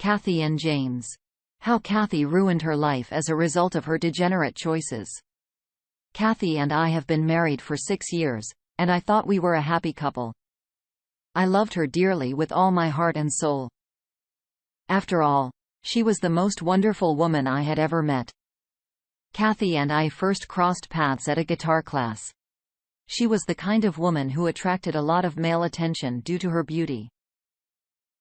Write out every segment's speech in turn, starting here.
Kathy and James. How Kathy ruined her life as a result of her degenerate choices. Kathy and I have been married for 6 years, and I thought we were a happy couple. I loved her dearly with all my heart and soul. After all, she was the most wonderful woman I had ever met. Kathy and I first crossed paths at a guitar class. She was the kind of woman who attracted a lot of male attention due to her beauty.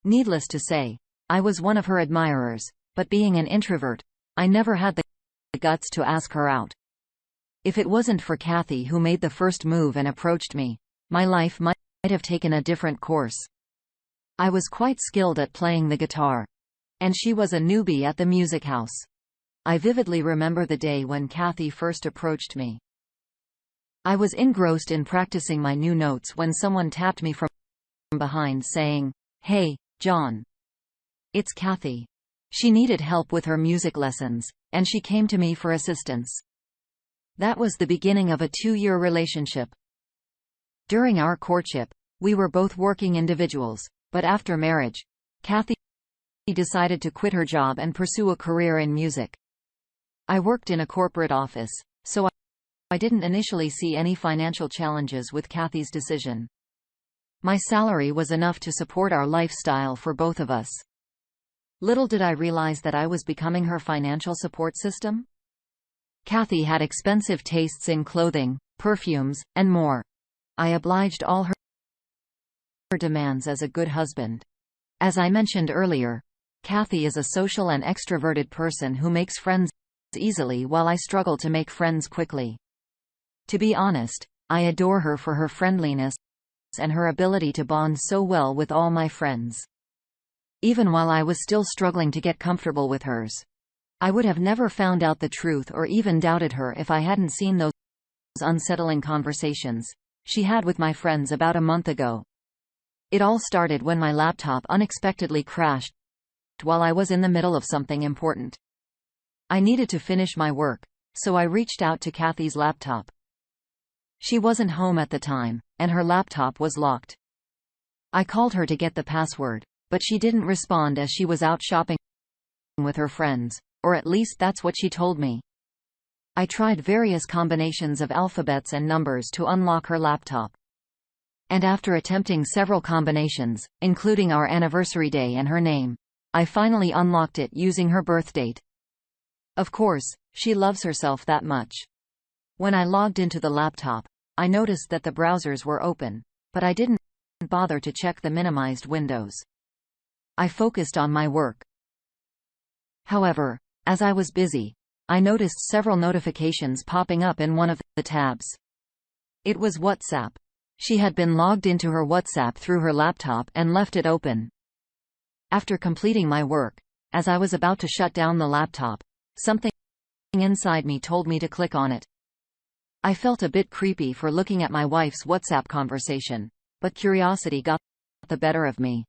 Needless to say, I was one of her admirers, but being an introvert, I never had the guts to ask her out. If it wasn't for Kathy, who made the first move and approached me, my life might have taken a different course. I was quite skilled at playing the guitar, and she was a newbie at the music house. I vividly remember the day when Kathy first approached me. I was engrossed in practicing my new notes when someone tapped me from behind saying, "Hey, John. It's Kathy." She needed help with her music lessons, and she came to me for assistance. That was the beginning of a 2-year relationship. During our courtship, we were both working individuals, but after marriage, Kathy decided to quit her job and pursue a career in music. I worked in a corporate office, so I didn't initially see any financial challenges with Kathy's decision. My salary was enough to support our lifestyle for both of us. Little did I realize that I was becoming her financial support system. Kathy had expensive tastes in clothing, perfumes, and more. I obliged all her demands as a good husband. As I mentioned earlier, Kathy is a social and extroverted person who makes friends easily, while I struggle to make friends quickly. To be honest, I adore her for her friendliness and her ability to bond so well with all my friends. Even while I was still struggling to get comfortable with hers, I would have never found out the truth or even doubted her if I hadn't seen those unsettling conversations she had with my friends about a month ago. It all started when my laptop unexpectedly crashed while I was in the middle of something important. I needed to finish my work, so I reached out to Kathy's laptop. She wasn't home at the time, and her laptop was locked. I called her to get the password, but she didn't respond as she was out shopping with her friends, or at least that's what she told me. I tried various combinations of alphabets and numbers to unlock her laptop. And after attempting several combinations, including our anniversary day and her name, I finally unlocked it using her birth date. Of course, she loves herself that much. When I logged into the laptop, I noticed that the browsers were open, but I didn't bother to check the minimized windows. I focused on my work. However, as I was busy, I noticed several notifications popping up in one of the tabs. It was WhatsApp. She had been logged into her WhatsApp through her laptop and left it open. After completing my work, as I was about to shut down the laptop, something inside me told me to click on it. I felt a bit creepy for looking at my wife's WhatsApp conversation, but curiosity got the better of me.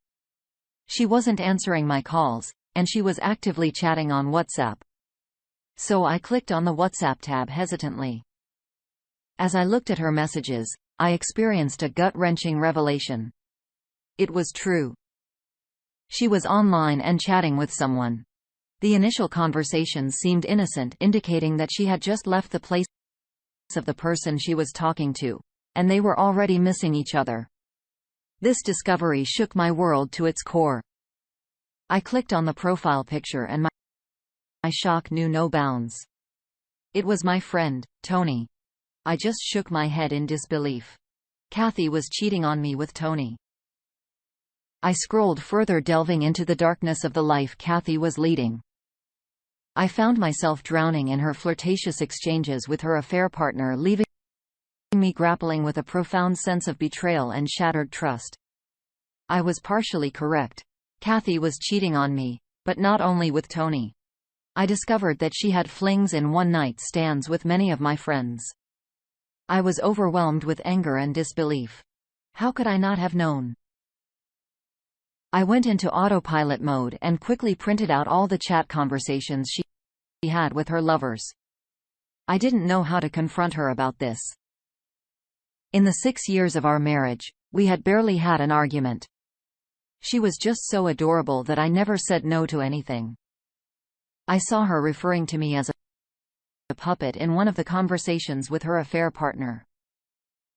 She wasn't answering my calls, and she was actively chatting on WhatsApp. So I clicked on the WhatsApp tab hesitantly. As I looked at her messages, I experienced a gut-wrenching revelation. It was true. She was online and chatting with someone. The initial conversations seemed innocent, indicating that she had just left the place of the person she was talking to, and they were already missing each other. This discovery shook my world to its core. I clicked on the profile picture and my shock knew no bounds. It was my friend, Tony. I just shook my head in disbelief. Kathy was cheating on me with Tony. I scrolled further, delving into the darkness of the life Kathy was leading. I found myself drowning in her flirtatious exchanges with her affair partner, leaving me grappling with a profound sense of betrayal and shattered trust. I was partially correct. Kathy was cheating on me, but not only with Tony. I discovered that she had flings and one-night stands with many of my friends. I was overwhelmed with anger and disbelief. How could I not have known? I went into autopilot mode and quickly printed out all the chat conversations she had with her lovers. I didn't know how to confront her about this. In the 6 years of our marriage, we had barely had an argument. She was just so adorable that I never said no to anything. I saw her referring to me as a puppet in one of the conversations with her affair partner.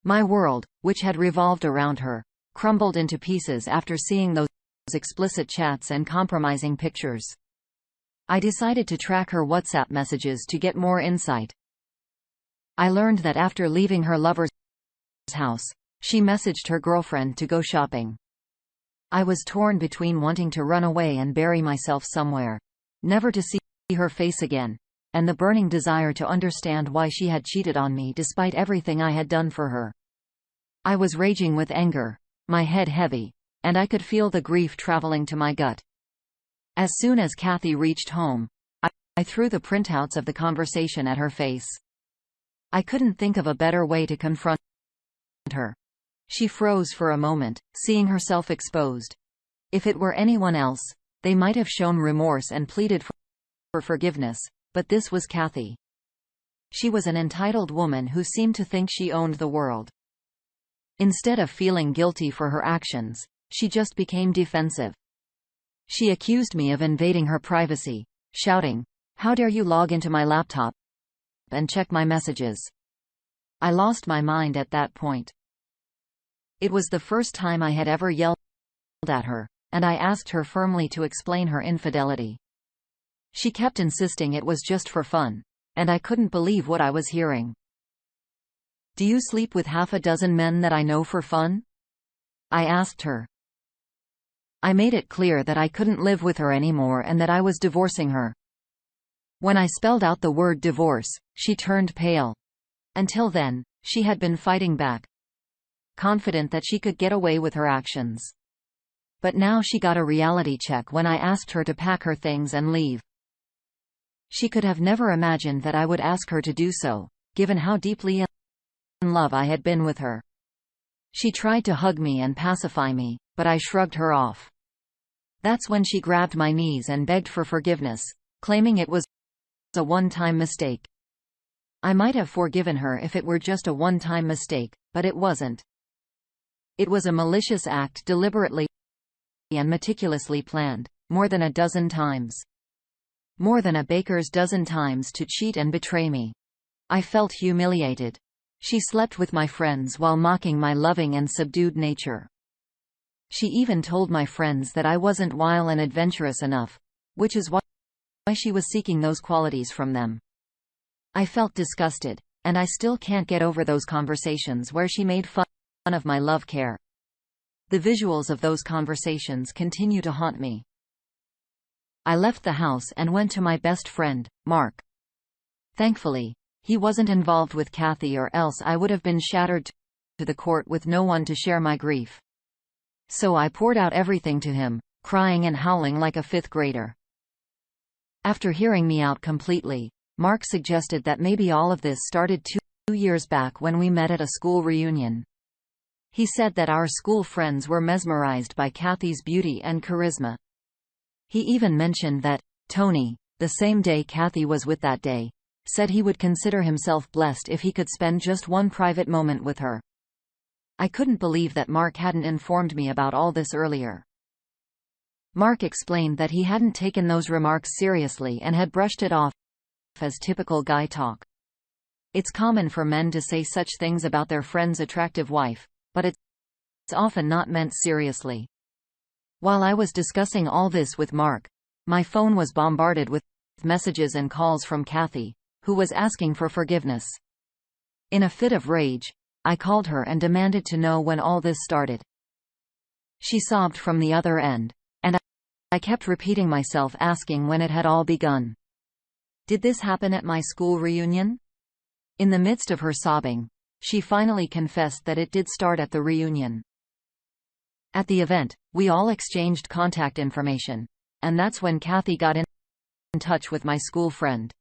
My world, which had revolved around her, crumbled into pieces after seeing those explicit chats and compromising pictures. I decided to track her WhatsApp messages to get more insight. I learned that after leaving her lover's house, she messaged her girlfriend to go shopping. I was torn between wanting to run away and bury myself somewhere, never to see her face again, and the burning desire to understand why she had cheated on me despite everything I had done for her. I was raging with anger, my head heavy, and I could feel the grief traveling to my gut. As soon as Kathy reached home, I threw the printouts of the conversation at her face. I couldn't think of a better way to confront her. She froze for a moment, seeing herself exposed. If it were anyone else, they might have shown remorse and pleaded for forgiveness, but this was Kathy. She was an entitled woman who seemed to think she owned the world. Instead of feeling guilty for her actions, she just became defensive. She accused me of invading her privacy, shouting, "How dare you log into my laptop and check my messages?" I lost my mind at that point. It was the first time I had ever yelled at her, and I asked her firmly to explain her infidelity. She kept insisting it was just for fun, and I couldn't believe what I was hearing. "Do you sleep with half a dozen men that I know for fun?" I asked her. I made it clear that I couldn't live with her anymore and that I was divorcing her. When I spelled out the word divorce, she turned pale. Until then, she had been fighting back, confident that she could get away with her actions. But now she got a reality check when I asked her to pack her things and leave. She could have never imagined that I would ask her to do so, given how deeply in love I had been with her. She tried to hug me and pacify me, but I shrugged her off. That's when she grabbed my knees and begged for forgiveness, claiming it was a one-time mistake. I might have forgiven her if it were just a one-time mistake, but it wasn't. It was a malicious act deliberately and meticulously planned, more than a dozen times. More than a baker's dozen times to cheat and betray me. I felt humiliated. She slept with my friends while mocking my loving and subdued nature. She even told my friends that I wasn't wild and adventurous enough, which is why she was seeking those qualities from them. I felt disgusted, and I still can't get over those conversations where she made fun of my love care. The visuals of those conversations continue to haunt me. I left the house and went to my best friend, Mark. Thankfully, he wasn't involved with Kathy, or else I would have been shattered to the court with no one to share my grief. So I poured out everything to him, crying and howling like a fifth grader. After hearing me out completely, Mark suggested that maybe all of this started 2 years back when we met at a school reunion. He said that our school friends were mesmerized by Kathy's beauty and charisma. He even mentioned that Tony, the same day Kathy was with that day, said he would consider himself blessed if he could spend just one private moment with her. I couldn't believe that Mark hadn't informed me about all this earlier. Mark explained that he hadn't taken those remarks seriously and had brushed it off as typical guy talk. It's common for men to say such things about their friend's attractive wife, but it's often not meant seriously. While I was discussing all this with Mark, my phone was bombarded with messages and calls from Kathy, who was asking for forgiveness. In a fit of rage, I called her and demanded to know when all this started. She sobbed from the other end, and I kept repeating myself, asking when it had all begun. Did this happen at my school reunion? In the midst of her sobbing, she finally confessed that it did start at the reunion. At the event, we all exchanged contact information, and that's when Kathy got in touch with my school friend.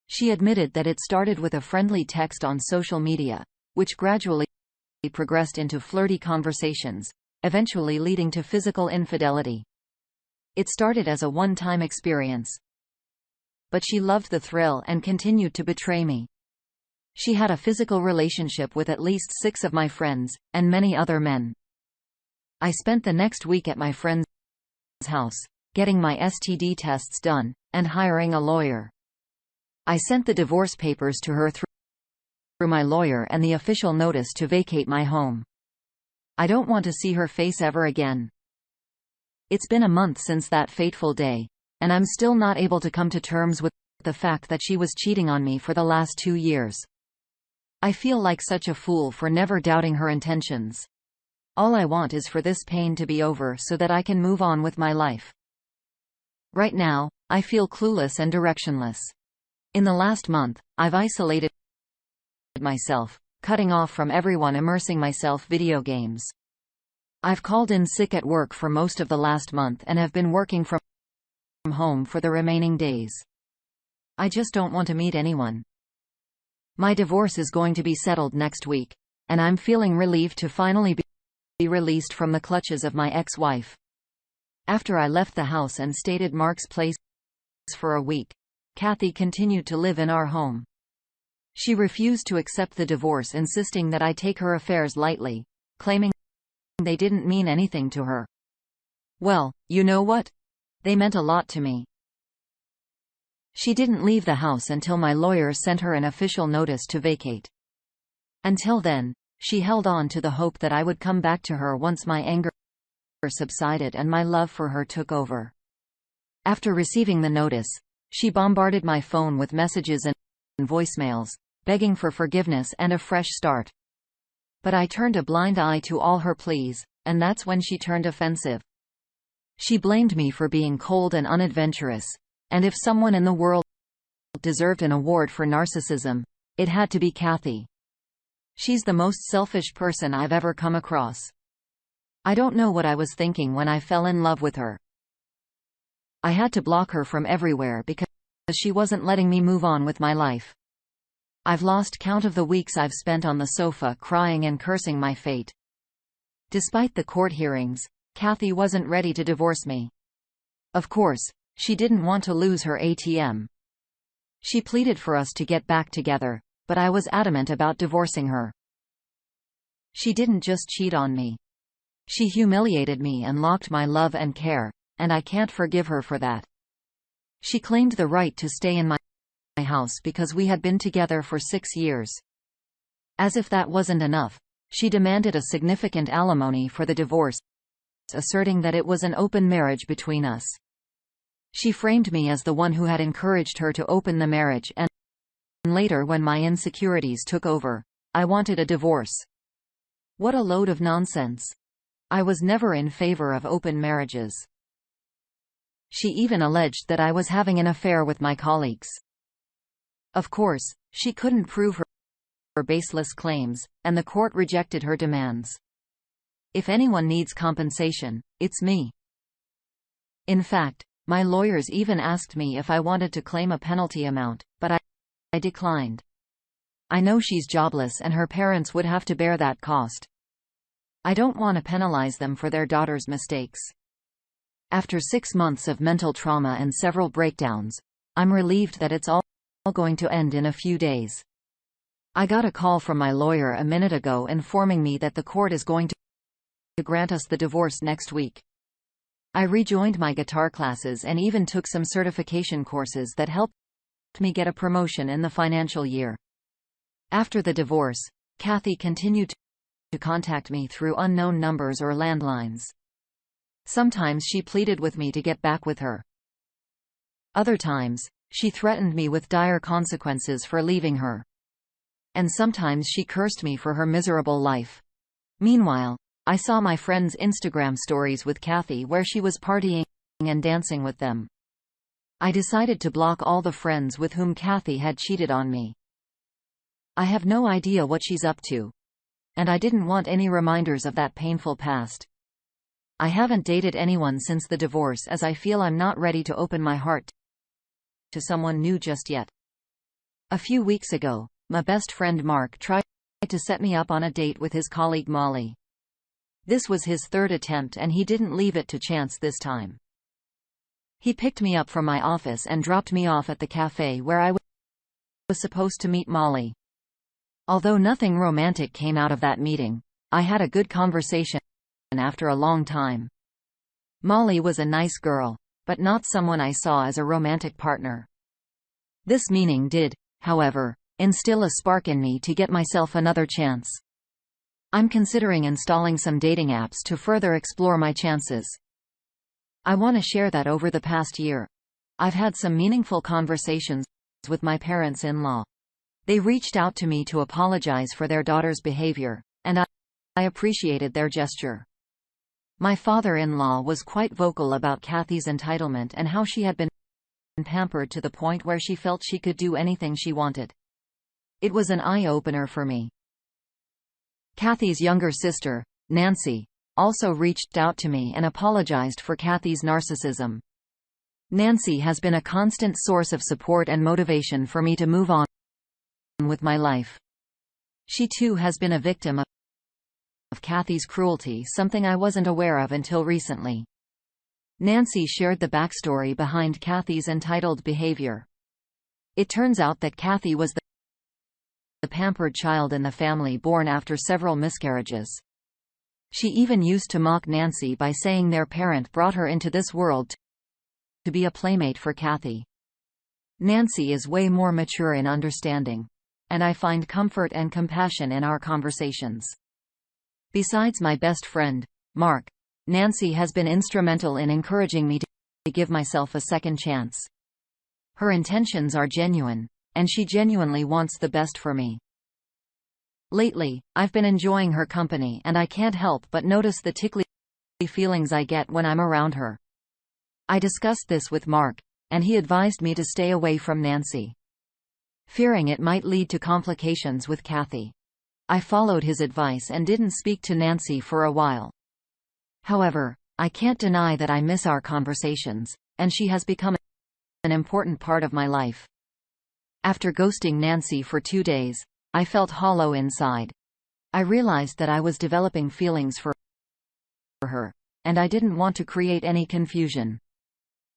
She admitted that it started with a friendly text on social media, which gradually progressed into flirty conversations, eventually leading to physical infidelity. It started as a one-time experience. But she loved the thrill and continued to betray me. She had a physical relationship with at least 6 of my friends, and many other men. I spent the next week at my friend's house, getting my STD tests done, and hiring a lawyer. I sent the divorce papers to her through my lawyer and the official notice to vacate my home. I don't want to see her face ever again. It's been a month since that fateful day, and I'm still not able to come to terms with the fact that she was cheating on me for the last 2 years. I feel like such a fool for never doubting her intentions. All I want is for this pain to be over so that I can move on with my life. Right now, I feel clueless and directionless. In the last month, I've isolated myself, cutting off from everyone, immersing myself in video games. I've called in sick at work for most of the last month and have been working from home for the remaining days. I just don't want to meet anyone. My divorce is going to be settled next week, and I'm feeling relieved to finally be released from the clutches of my ex-wife. After I left the house and stayed at Mark's place for a week, Kathy continued to live in our home. She refused to accept the divorce, insisting that I take her affairs lightly, claiming they didn't mean anything to her. Well, you know what? They meant a lot to me. She didn't leave the house until my lawyer sent her an official notice to vacate. Until then, she held on to the hope that I would come back to her once my anger subsided and my love for her took over. After receiving the notice, she bombarded my phone with messages and voicemails, begging for forgiveness and a fresh start. But I turned a blind eye to all her pleas, and that's when she turned offensive. She blamed me for being cold and unadventurous, and if someone in the world deserved an award for narcissism, it had to be Kathy. She's the most selfish person I've ever come across. I don't know what I was thinking when I fell in love with her. I had to block her from everywhere because she wasn't letting me move on with my life. I've lost count of the weeks I've spent on the sofa crying and cursing my fate. Despite the court hearings, Kathy wasn't ready to divorce me. Of course, she didn't want to lose her ATM. She pleaded for us to get back together, but I was adamant about divorcing her. She didn't just cheat on me. She humiliated me and locked my love and care, and I can't forgive her for that. She claimed the right to stay in my house because we had been together for 6 years. As if that wasn't enough, she demanded a significant alimony for the divorce, asserting that it was an open marriage between us. She framed me as the one who had encouraged her to open the marriage, and later, when my insecurities took over, I wanted a divorce. What a load of nonsense. I was never in favor of open marriages. She even alleged that I was having an affair with my colleagues. Of course, she couldn't prove her baseless claims, and the court rejected her demands. If anyone needs compensation, it's me. In fact, my lawyers even asked me if I wanted to claim a penalty amount, but I declined. I know she's jobless and her parents would have to bear that cost. I don't want to penalize them for their daughter's mistakes. After 6 months of mental trauma and several breakdowns, I'm relieved that it's all going to end in a few days. I got a call from my lawyer a minute ago informing me that the court is going to grant us the divorce next week. I rejoined my guitar classes and even took some certification courses that helped me get a promotion in the financial year. After the divorce, Kathy continued to contact me through unknown numbers or landlines. Sometimes she pleaded with me to get back with her. Other times, she threatened me with dire consequences for leaving her. And sometimes she cursed me for her miserable life. Meanwhile, I saw my friends' Instagram stories with Kathy where she was partying and dancing with them. I decided to block all the friends with whom Kathy had cheated on me. I have no idea what she's up to. And I didn't want any reminders of that painful past. I haven't dated anyone since the divorce as I feel I'm not ready to open my heart to someone new just yet. A few weeks ago, my best friend Mark tried to set me up on a date with his colleague Molly. This was his third attempt and he didn't leave it to chance this time. He picked me up from my office and dropped me off at the cafe where I was supposed to meet Molly. Although nothing romantic came out of that meeting, I had a good conversation after a long time. Molly was a nice girl, but not someone I saw as a romantic partner. This meeting did, however, instill a spark in me to get myself another chance. I'm considering installing some dating apps to further explore my chances. I want to share that over the past year, I've had some meaningful conversations with my parents-in-law. They reached out to me to apologize for their daughter's behavior, and I appreciated their gesture. My father-in-law was quite vocal about Kathy's entitlement and how she had been pampered to the point where she felt she could do anything she wanted. It was an eye-opener for me. Kathy's younger sister, Nancy, also reached out to me and apologized for Kathy's narcissism. Nancy has been a constant source of support and motivation for me to move on with my life. She too has been a victim of Kathy's cruelty, something I wasn't aware of until recently. Nancy shared the backstory behind Kathy's entitled behavior. It turns out that Kathy was the pampered child in the family, born after several miscarriages. She even used to mock Nancy by saying their parent brought her into this world to be a playmate for Kathy. Nancy is way more mature in understanding, and I find comfort and compassion in our conversations. Besides my best friend, Mark, Nancy has been instrumental in encouraging me to give myself a second chance. Her intentions are genuine, and she genuinely wants the best for me. Lately, I've been enjoying her company, and I can't help but notice the tickly feelings I get when I'm around her. I discussed this with Mark, and he advised me to stay away from Nancy, fearing it might lead to complications with Kathy. I followed his advice and didn't speak to Nancy for a while. However, I can't deny that I miss our conversations, and she has become an important part of my life. After ghosting Nancy for 2 days, I felt hollow inside. I realized that I was developing feelings for her, and I didn't want to create any confusion.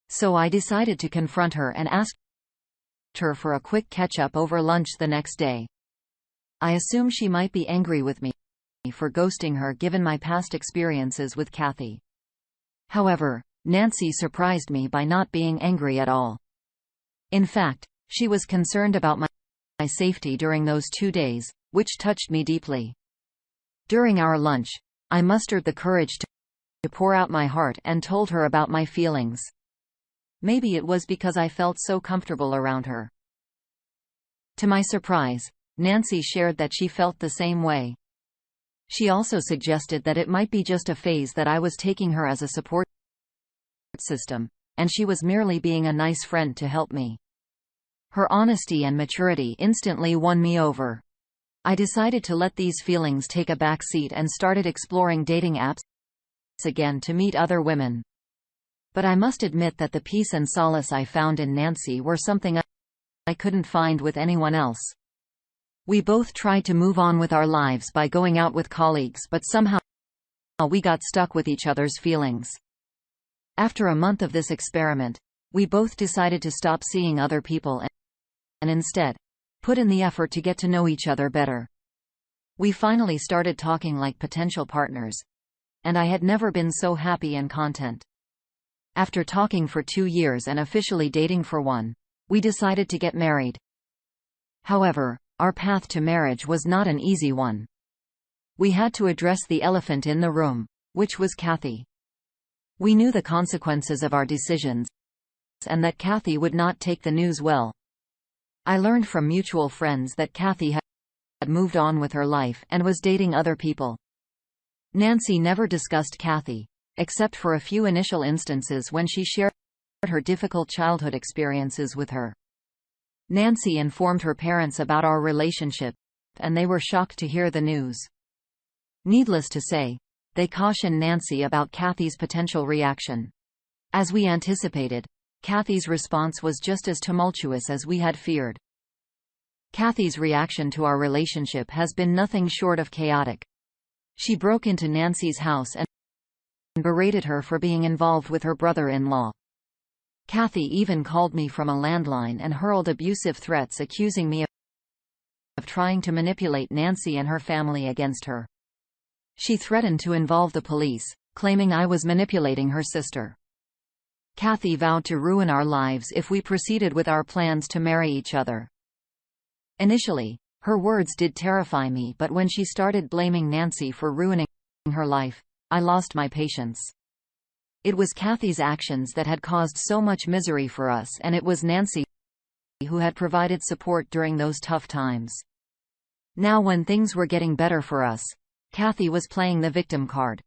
So I decided to confront her and asked her for a quick catch-up over lunch the next day. I assumed she might be angry with me for ghosting her given my past experiences with Kathy. However, Nancy surprised me by not being angry at all. In fact, she was concerned about my safety during those 2 days, which touched me deeply. During our lunch, I mustered the courage to pour out my heart and told her about my feelings. Maybe it was because I felt so comfortable around her. To my surprise, Nancy shared that she felt the same way. She also suggested that it might be just a phase, that I was taking her as a support system, and she was merely being a nice friend to help me. Her honesty and maturity instantly won me over. I decided to let these feelings take a back seat and started exploring dating apps again to meet other women. But I must admit that the peace and solace I found in Nancy were something I couldn't find with anyone else. We both tried to move on with our lives by going out with colleagues, but somehow we got stuck with each other's feelings. After a month of this experiment, we both decided to stop seeing other people and instead put in the effort to get to know each other better. We finally started talking like potential partners, and I had never been so happy and content. After talking for 2 years and officially dating for 1, we decided to get married. However, our path to marriage was not an easy one. We had to address the elephant in the room, which was Kathy. We knew the consequences of our decisions, and that Kathy would not take the news well. I learned from mutual friends that Kathy had moved on with her life and was dating other people. Nancy never discussed Kathy, except for a few initial instances when she shared her difficult childhood experiences with her. Nancy informed her parents about our relationship, and they were shocked to hear the news. Needless to say, they cautioned Nancy about Kathy's potential reaction. As we anticipated, Kathy's response was just as tumultuous as we had feared. Kathy's reaction to our relationship has been nothing short of chaotic. She broke into Nancy's house and berated her for being involved with her brother-in-law. Kathy even called me from a landline and hurled abusive threats, accusing me of trying to manipulate Nancy and her family against her. She threatened to involve the police, claiming I was manipulating her sister. Kathy vowed to ruin our lives if we proceeded with our plans to marry each other. Initially, her words did terrify me, but when she started blaming Nancy for ruining her life, I lost my patience. It was Kathy's actions that had caused so much misery for us, and it was Nancy who had provided support during those tough times. Now when things were getting better for us, Kathy was playing the victim card.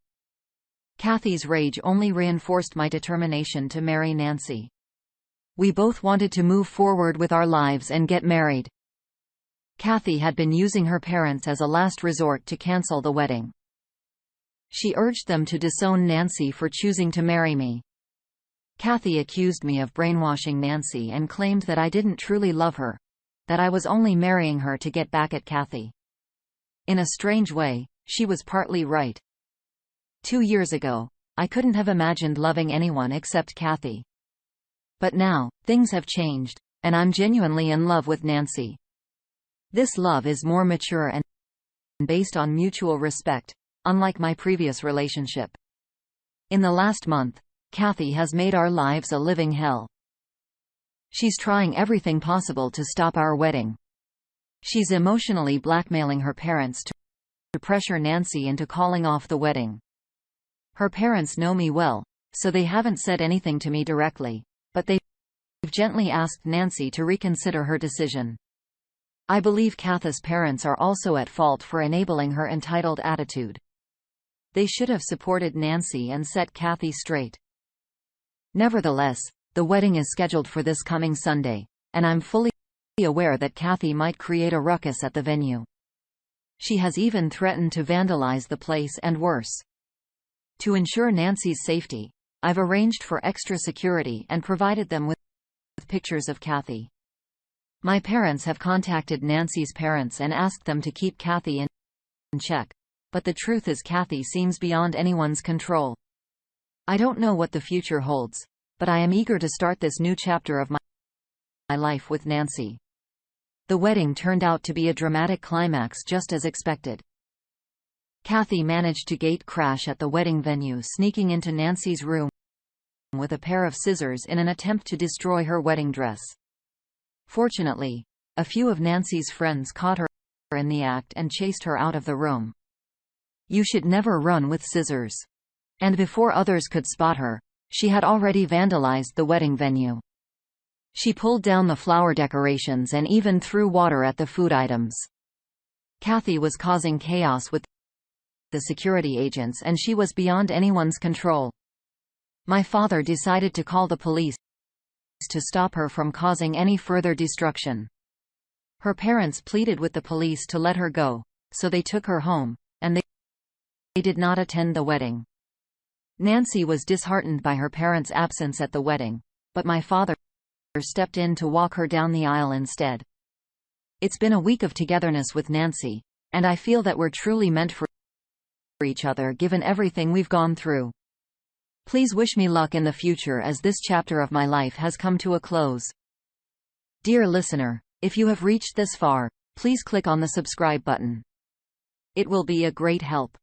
Kathy's rage only reinforced my determination to marry Nancy. We both wanted to move forward with our lives and get married. Kathy had been using her parents as a last resort to cancel the wedding. She urged them to disown Nancy for choosing to marry me. Kathy accused me of brainwashing Nancy and claimed that I didn't truly love her, that I was only marrying her to get back at Kathy. In a strange way, she was partly right. 2 years ago, I couldn't have imagined loving anyone except Kathy. But now, things have changed, and I'm genuinely in love with Nancy. This love is more mature and based on mutual respect, unlike my previous relationship. In the last month, Kathy has made our lives a living hell. She's trying everything possible to stop our wedding. She's emotionally blackmailing her parents to pressure Nancy into calling off the wedding. Her parents know me well, so they haven't said anything to me directly, but they've gently asked Nancy to reconsider her decision. I believe Kathy's parents are also at fault for enabling her entitled attitude. They should have supported Nancy and set Kathy straight. Nevertheless, the wedding is scheduled for this coming Sunday, and I'm fully aware that Kathy might create a ruckus at the venue. She has even threatened to vandalize the place and worse. To ensure Nancy's safety, I've arranged for extra security and provided them with pictures of Kathy. My parents have contacted Nancy's parents and asked them to keep Kathy in check, but the truth is Kathy seems beyond anyone's control. I don't know what the future holds, but I am eager to start this new chapter of my life with Nancy. The wedding turned out to be a dramatic climax just as expected. Kathy managed to gate crash at the wedding venue, sneaking into Nancy's room with a pair of scissors in an attempt to destroy her wedding dress. Fortunately, a few of Nancy's friends caught her in the act and chased her out of the room. You should never run with scissors. And before others could spot her, she had already vandalized the wedding venue. She pulled down the flower decorations and even threw water at the food items. Kathy was causing chaos with the security agents, and she was beyond anyone's control. My father decided to call the police to stop her from causing any further destruction. Her parents pleaded with the police to let her go, so they took her home, and they did not attend the wedding. Nancy was disheartened by her parents' absence at the wedding, but my father stepped in to walk her down the aisle instead. It's been a week of togetherness with Nancy, and I feel that we're truly meant for each other given everything we've gone through. Please wish me luck in the future as this chapter of my life has come to a close. Dear listener, if you have reached this far, please click on the subscribe button. It will be a great help.